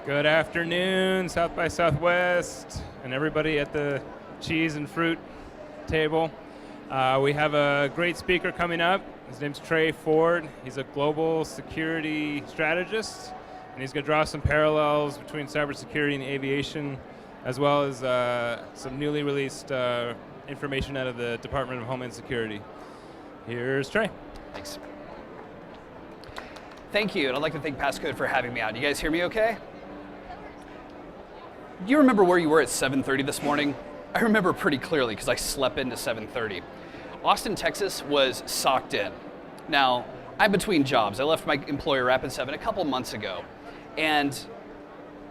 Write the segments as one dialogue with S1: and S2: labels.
S1: Good afternoon, South by Southwest, and everybody at the cheese and fruit table. We have a great speaker coming up. His name's Trey Ford. He's a global security strategist, and he's going to draw some parallels between cybersecurity and aviation, as well as some newly released information out of the Department of Homeland Security. Here's Trey.
S2: Thanks. Thank you, and I'd like to thank Passcode for having me out. You guys hear me okay? Do you remember where you were at 7:30 this morning? I remember pretty clearly because I slept into 7:30. Austin, Texas was socked in. Now, I'm between jobs. I left my employer Rapid7 a couple months ago, and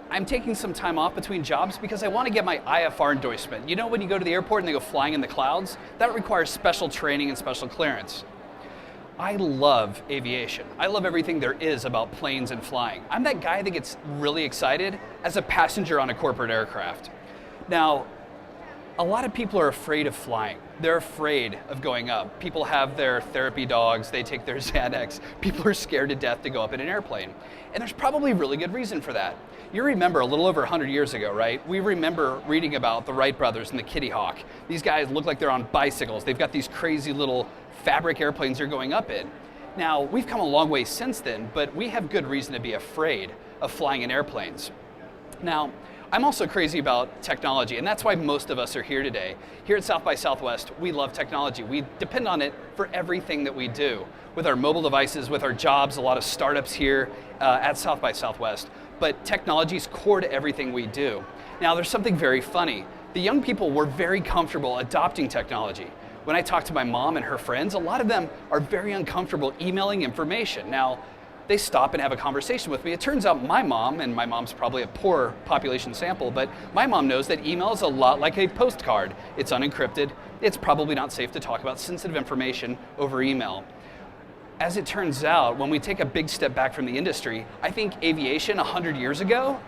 S2: I'm taking some time off between jobs because I want to get my IFR endorsement. You know when you go to the airport and they go flying in the clouds? That requires special training and special clearance. I love aviation. I love everything there is about planes and flying. I'm that guy that gets really excited as a passenger on a corporate aircraft. Now, a lot of people are afraid of flying. They're afraid of going up. People have their therapy dogs, they take their Xanax. People are scared to death to go up in an airplane. And there's probably really good reason for that. You remember a little over 100 years ago, right? We remember reading about the Wright brothers and the Kitty Hawk. These guys look like they're on bicycles. They've got these crazy little fabric airplanes they're going up in. Now, we've come a long way since then, but we have good reason to be afraid of flying in airplanes. Now, I'm also crazy about technology, and that's why most of us are here today. Here at South by Southwest, we love technology. We depend on it for everything that we do. With our mobile devices, with our jobs, a lot of startups here at South by Southwest, but technology is core to everything we do. Now, there's something very funny. The young people were very comfortable adopting technology. When I talk to my mom and her friends, a lot of them are very uncomfortable emailing information. Now, they stop and have a conversation with me. It turns out my mom, and my mom's probably a poor population sample, but my mom knows that email is a lot like a postcard. It's unencrypted. It's probably not safe to talk about sensitive information over email. As it turns out, when we take a big step back from the industry, I think aviation 100 years ago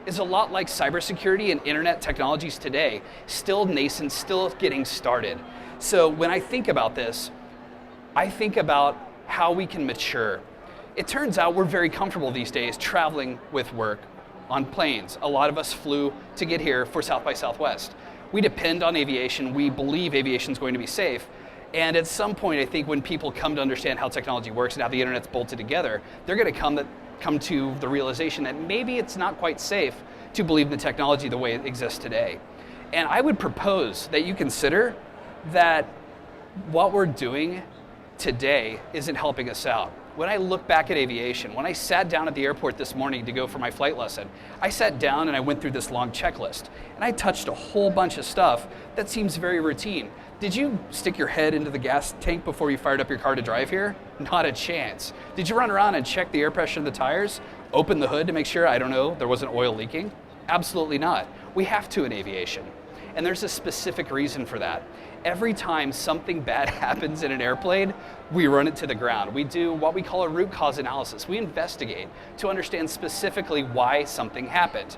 S2: is a lot like cybersecurity and internet technologies today, still nascent, still getting started. So when I think about this, I think about how we can mature. It turns out we're very comfortable these days traveling with work on planes. A lot of us flew to get here for South by Southwest. We depend on aviation. We believe aviation is going to be safe. And at some point, I think when people come to understand how technology works and how the internet's bolted together, they're going to come to the realization that maybe it's not quite safe to believe in the technology the way it exists today. And I would propose that you consider that what we're doing today isn't helping us out. When I look back at aviation, when I sat down at the airport this morning to go for my flight lesson, I sat down and I went through this long checklist, and I touched a whole bunch of stuff that seems very routine. Did you stick your head into the gas tank before you fired up your car to drive here? Not a chance. Did you run around and check the air pressure in the tires? Open the hood to make sure, I don't know, there wasn't oil leaking? Absolutely not. We have to in aviation. And there's a specific reason for that. Every time something bad happens in an airplane, we run it to the ground. We do what we call a root cause analysis. We investigate to understand specifically why something happened.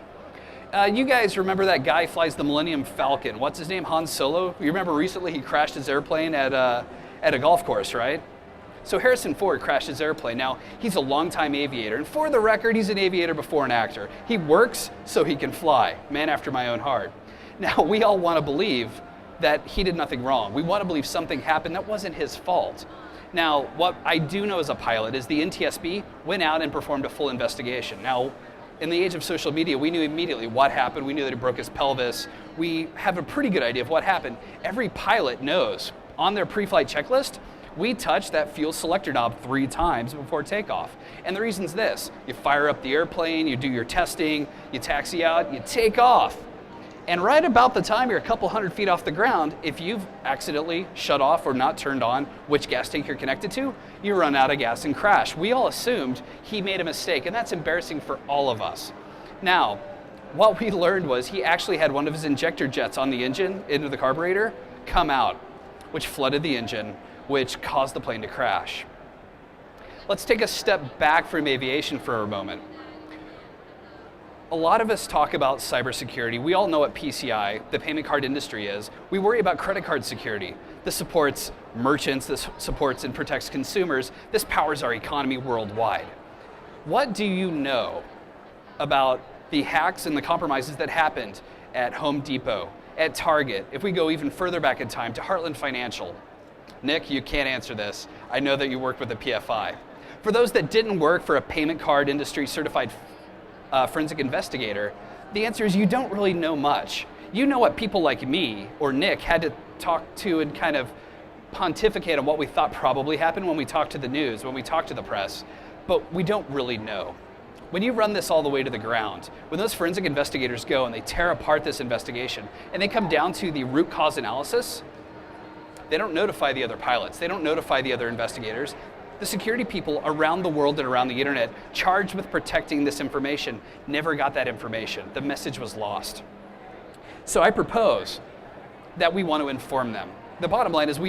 S2: You guys remember that guy flies the Millennium Falcon. What's his name? Han Solo? You remember recently he crashed his airplane at a golf course, right? So Harrison Ford crashed his airplane. Now, he's a longtime aviator, and for the record, he's an aviator before an actor. He works so he can fly. Man after my own heart. Now, we all want to believe that he did nothing wrong. We want to believe something happened that wasn't his fault. Now, what I do know as a pilot is the NTSB went out and performed a full investigation. Now, in the age of social media, we knew immediately what happened. We knew that he broke his pelvis. We have a pretty good idea of what happened. Every pilot knows on their pre-flight checklist, we touch that fuel selector knob 3 times before takeoff. And the reason's this: you fire up the airplane, you do your testing, you taxi out, you take off. And right about the time you're a couple hundred feet off the ground, if you've accidentally shut off or not turned on which gas tank you're connected to, you run out of gas and crash. We all assumed he made a mistake, and that's embarrassing for all of us. Now, what we learned was he actually had one of his injector jets on the engine into the carburetor come out, which flooded the engine, which caused the plane to crash. Let's take a step back from aviation for a moment. A lot of us talk about cybersecurity. We all know what PCI, the payment card industry, is. We worry about credit card security. This supports merchants, this supports and protects consumers. This powers our economy worldwide. What do you know about the hacks and the compromises that happened at Home Depot, at Target, if we go even further back in time to Heartland Financial. Nick, you can't answer this. I know that you worked with a PFI. For those that didn't work for a payment card industry certified forensic investigator, the answer is you don't really know much. You know what people like me or Nick had to talk to and kind of pontificate on what we thought probably happened when we talked to the news, when we talked to the press, but we don't really know. When you run this all the way to the ground, when those forensic investigators go and they tear apart this investigation and they come down to the root cause analysis, they don't notify the other pilots, they don't notify the other investigators. The security people around the world and around the internet charged with protecting this information never got that information. The message was lost. So I propose that we want to inform them. The bottom line is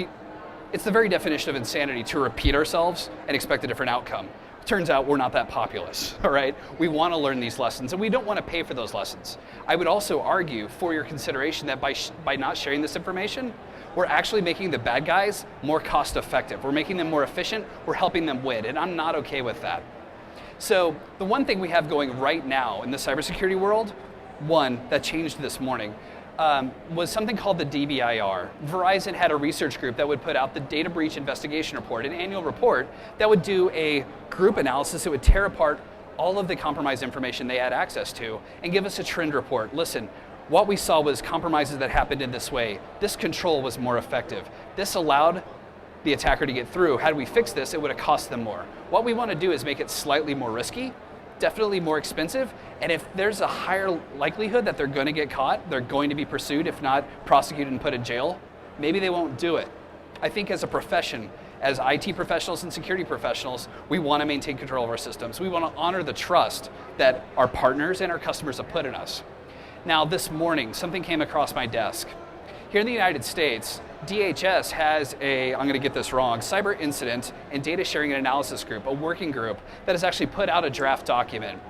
S2: it's the very definition of insanity to repeat ourselves and expect a different outcome. Turns out we're not that populous, all right? We want to learn these lessons and we don't want to pay for those lessons. I would also argue for your consideration that by not sharing this information, we're actually making the bad guys more cost effective. We're making them more efficient, we're helping them win, and I'm not okay with that. So the one thing we have going right now in the cybersecurity world, one that changed this morning, was something called the DBIR. Verizon had a research group that would put out the data breach investigation report, an annual report that would do a group analysis. It would tear apart all of the compromised information they had access to and give us a trend report. Listen, what we saw was compromises that happened in this way. This control was more effective. This allowed the attacker to get through. Had we fixed this, it would have cost them more. What we want to do is make it slightly more risky, definitely more expensive, and if there's a higher likelihood that they're going to get caught, they're going to be pursued, if not prosecuted and put in jail, maybe they won't do it. I think as a profession, as IT professionals and security professionals, we want to maintain control of our systems. We want to honor the trust that our partners and our customers have put in us. Now, this morning, something came across my desk. Here in the United States, DHS has I'm going to get this wrong, Cyber Incident and Data Sharing and Analysis Group, a working group that has actually put out a draft document.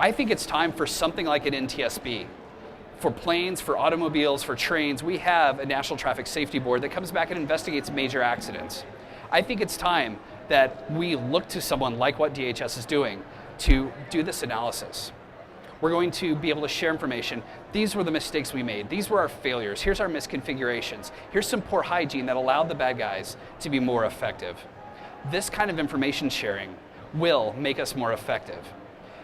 S2: I think it's time for something like an NTSB. For planes, for automobiles, for trains, we have a National Traffic Safety Board that comes back and investigates major accidents. I think it's time that we look to someone like what DHS is doing to do this analysis. We're going to be able to share information. These were the mistakes we made. These were our failures. Here's our misconfigurations. Here's some poor hygiene that allowed the bad guys to be more effective. This kind of information sharing will make us more effective.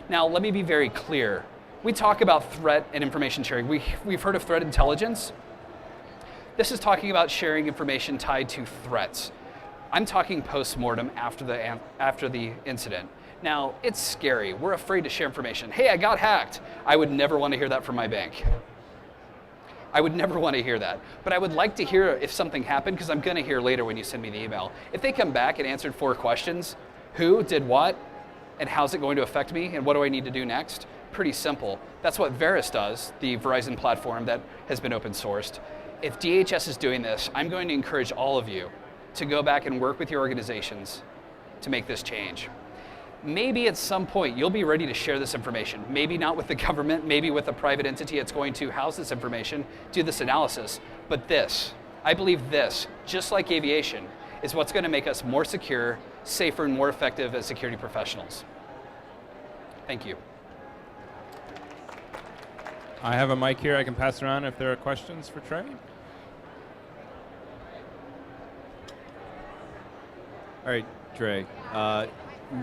S2: Now, let me be very clear. We talk about threat and information sharing. We've heard of threat intelligence. This is talking about sharing information tied to threats. I'm talking post-mortem after the incident. Now, it's scary. We're afraid to share information. Hey, I got hacked. I would never want to hear that from my bank. I would never want to hear that. But I would like to hear if something happened, because I'm going to hear later when you send me the email. If they come back and answered 4 questions, who did what, and how's it going to affect me, and what do I need to do next? Pretty simple. That's what VERIS does, the Verizon platform that has been open sourced. If DHS is doing this, I'm going to encourage all of you to go back and work with your organizations to make this change. Maybe at some point you'll be ready to share this information. Maybe not with the government, maybe with a private entity that's going to house this information, do this analysis. But this, I believe this, just like aviation, is what's going to make us more secure, safer, and more effective as security professionals. Thank you.
S1: I have a mic here I can pass around if there are questions for Trey.
S3: All right, Trey.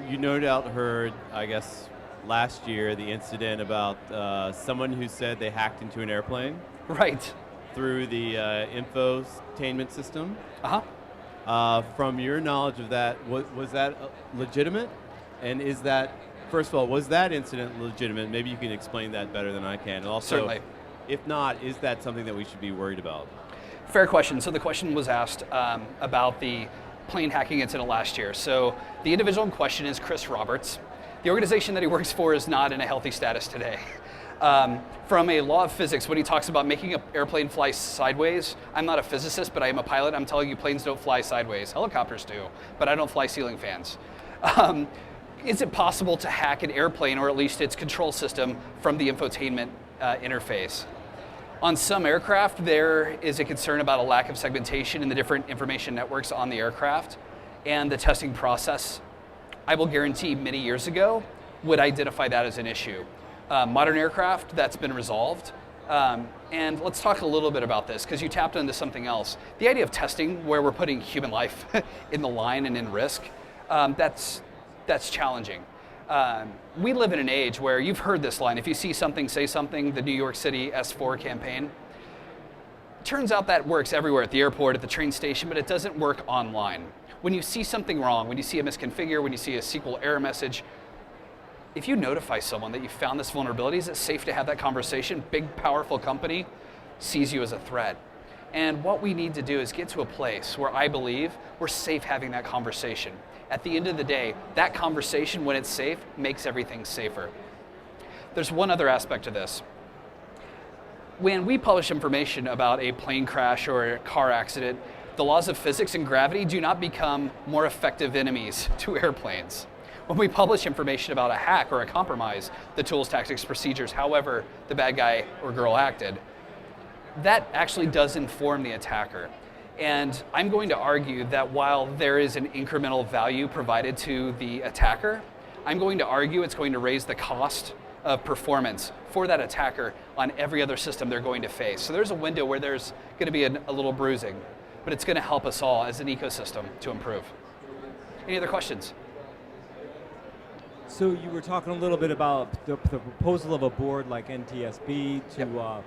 S3: You no doubt heard, I guess, last year the incident about someone who said they hacked into an airplane.
S2: Right.
S3: Through the infotainment system.
S2: Uh-huh.
S3: From your knowledge of that, was that legitimate? And is that, first of all, was that incident legitimate? Maybe you can explain that better than I can. And also,
S2: certainly.
S3: If not, is that something that we should be worried about?
S2: Fair question. So the question was asked about the plane hacking incident last year. So the individual in question is Chris Roberts. The organization that he works for is not in a healthy status today. From a law of physics, when he talks about making an airplane fly sideways, I'm not a physicist, but I am a pilot. I'm telling you, planes don't fly sideways. Helicopters do, but I don't fly ceiling fans. Is it possible to hack an airplane, or at least its control system, from the infotainment interface? On some aircraft, there is a concern about a lack of segmentation in the different information networks on the aircraft, and the testing process, I will guarantee many years ago, would identify that as an issue. modern aircraft, that's been resolved. And let's talk a little bit about this, because you tapped into something else. The idea of testing, where we're putting human life in the line and in risk, that's challenging. We live in an age where you've heard this line, if you see something, say something, the New York City S4 campaign. Turns out that works everywhere, at the airport, at the train station, but it doesn't work online. When you see something wrong, when you see a misconfigure, when you see a SQL error message, if you notify someone that you found this vulnerability, is it safe to have that conversation? Big, powerful company sees you as a threat. And what we need to do is get to a place where I believe we're safe having that conversation. At the end of the day, that conversation, when it's safe, makes everything safer. There's one other aspect to this. When we publish information about a plane crash or a car accident, the laws of physics and gravity do not become more effective enemies to airplanes. When we publish information about a hack or a compromise, the tools, tactics, procedures, however the bad guy or girl acted, that actually does inform the attacker. And I'm going to argue that while there is an incremental value provided to the attacker, I'm going to argue it's going to raise the cost of performance for that attacker on every other system they're going to face. So there's a window where there's going to be a little bruising, but it's going to help us all as an ecosystem to improve. Any other questions?
S4: So you were talking a little bit about the proposal of a board like NTSB to,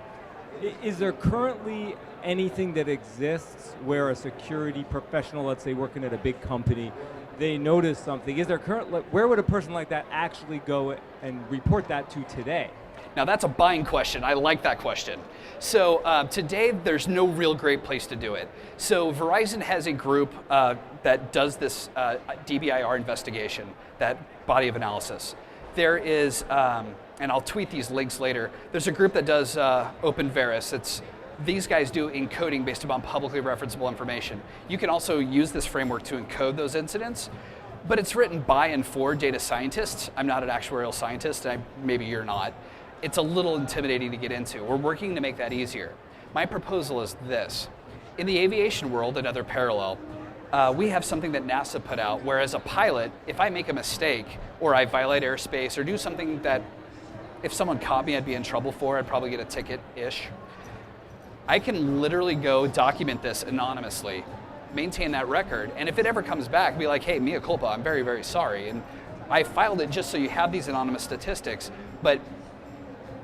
S4: is there currently anything that exists where a security professional, let's say working at a big company, they notice something? Is there where would a person like that actually go and report that to today?
S2: Now that's a buying question. I like that question. So today there's no real great place to do it. So Verizon has a group that does this DBIR investigation, that body of analysis. There is, and I'll tweet these links later, there's a group that does open VERIS. These guys do encoding based upon publicly referenceable information. You can also use this framework to encode those incidents, but it's written by and for data scientists. I'm not an actuarial scientist, and maybe you're not. It's a little intimidating to get into. We're working to make that easier. My proposal is this. In the aviation world, another parallel, we have something that NASA put out, where as a pilot, if I make a mistake, or I violate airspace, or do something that if someone caught me, I'd be in trouble for, I'd probably get a ticket-ish. I can literally go document this anonymously, maintain that record, and if it ever comes back, be like, hey, mea culpa, I'm very, very sorry. And I filed it just so you have these anonymous statistics, but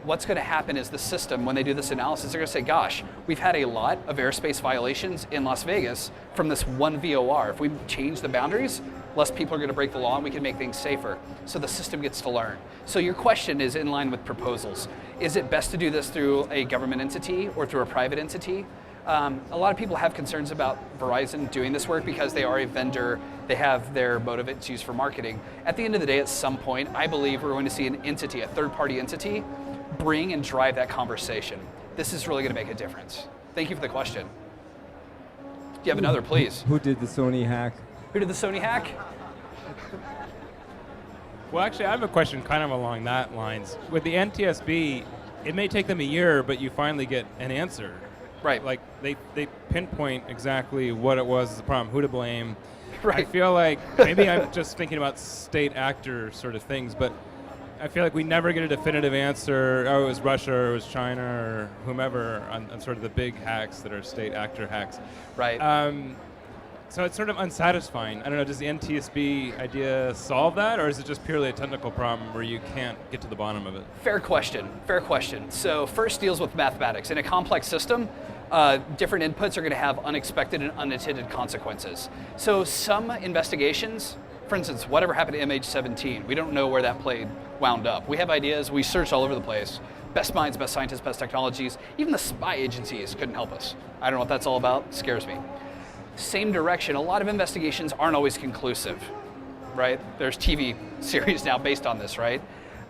S2: what's going to happen is the system, when they do this analysis, they're going to say, gosh, we've had a lot of airspace violations in Las Vegas from this one VOR. If we change the boundaries, less people are going to break the law and we can make things safer. So the system gets to learn. So your question is in line with proposals. Is it best to do this through a government entity or through a private entity? A lot of people have concerns about Verizon doing this work because they are a vendor, they have their motive it's used for marketing. At the end of the day, at some point, I believe we're going to see an entity, a third-party entity, bring and drive that conversation. This is really going to make a difference. Thank you for the question. Do you have another, please?
S4: Who did the Sony hack?
S2: Who did the Sony hack?
S1: Well, actually, I have a question kind of along that lines. With the NTSB, it may take them a year, but you finally get an answer.
S2: Right.
S1: Like, they pinpoint exactly what it was the problem, who to blame.
S2: Right.
S1: I feel like, maybe I'm just thinking about state actor sort of things, but I feel like we never get a definitive answer, oh, it was Russia, or it was China, or whomever, on sort of the big hacks that are state actor hacks.
S2: Right.
S1: So it's sort of unsatisfying. I don't know, does the NTSB idea solve that, or is it just purely a technical problem where you can't get to the bottom of it?
S2: Fair question, fair question. So first deals with mathematics. In a complex system, different inputs are going to have unexpected and unintended consequences. So some investigations, for instance, whatever happened to MH17, we don't know where that plane wound up. We have ideas, we searched all over the place. Best minds, best scientists, best technologies, even the spy agencies couldn't help us. I don't know what that's all about, it scares me. Same direction, a lot of investigations aren't always conclusive, right? There's TV series now based on this, right?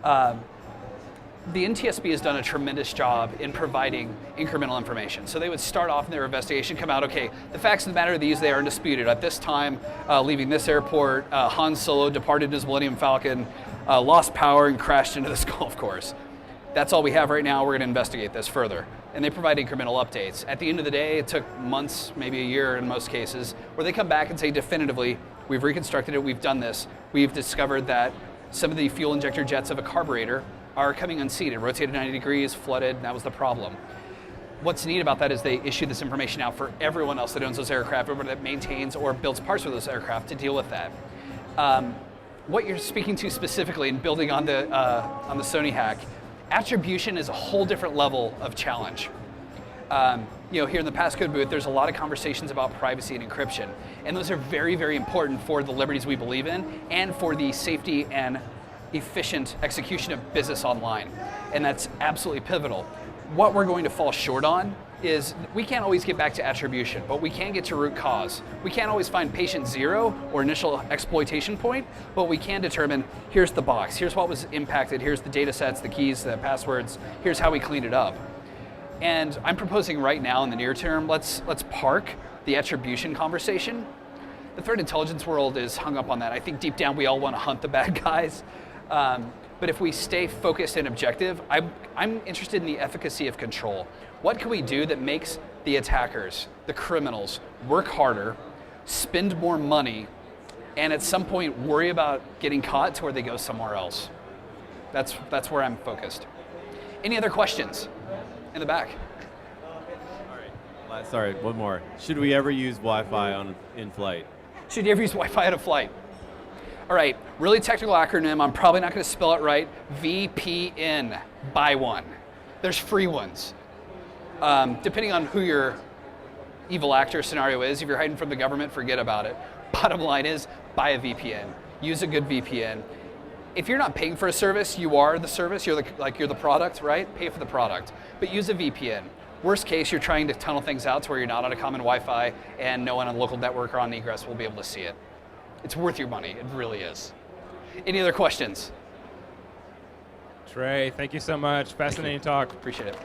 S2: The NTSB has done a tremendous job in providing incremental information. So they would start off in their investigation, come out, okay, the facts of the matter are these, they are undisputed. At this time, leaving this airport, Han Solo departed in his Millennium Falcon, lost power and crashed into this golf course. That's all we have right now, we're gonna investigate this further. And they provide incremental updates. At the end of the day, it took months, maybe a year in most cases, where they come back and say definitively, we've reconstructed it, we've done this. We've discovered that some of the fuel injector jets of a carburetor are coming unseated, rotated 90 degrees, flooded, and that was the problem. What's neat about that is they issue this information out for everyone else that owns those aircraft, everyone that maintains or builds parts for those aircraft to deal with that. What you're speaking to specifically and building on the Sony hack, attribution is a whole different level of challenge. Here in the passcode booth, there's a lot of conversations about privacy and encryption, and those are very, very important for the liberties we believe in and for the safety and efficient execution of business online, and that's absolutely pivotal. What we're going to fall short on is we can't always get back to attribution, but we can get to root cause. We can't always find patient zero or initial exploitation point, but we can determine here's the box, here's what was impacted, here's the data sets, the keys, the passwords, here's how we clean it up. And I'm proposing right now in the near term, let's park the attribution conversation. The threat intelligence world is hung up on that. I think deep down we all want to hunt the bad guys. But if we stay focused and objective, I'm interested in the efficacy of control. What can we do that makes the attackers, the criminals, work harder, spend more money, and at some point worry about getting caught to where they go somewhere else? That's where I'm focused. Any other questions? In the back.
S3: All right. Sorry, one more. Should we ever use Wi-Fi in flight?
S2: Should you ever use Wi-Fi on a flight? All right, really technical acronym. I'm probably not going to spell it right. VPN. Buy one. There's free ones. Depending on who your evil actor scenario is, if you're hiding from the government, forget about it. Bottom line is, buy a VPN. Use a good VPN. If you're not paying for a service, you are the service. You're the product, right? Pay for the product, but use a VPN. Worst case, you're trying to tunnel things out to where you're not on a common Wi-Fi and no one on the local network or on egress will be able to see it. It's worth your money. It really is. Any other questions?
S1: Trey, thank you so much. Fascinating talk.
S2: Appreciate it.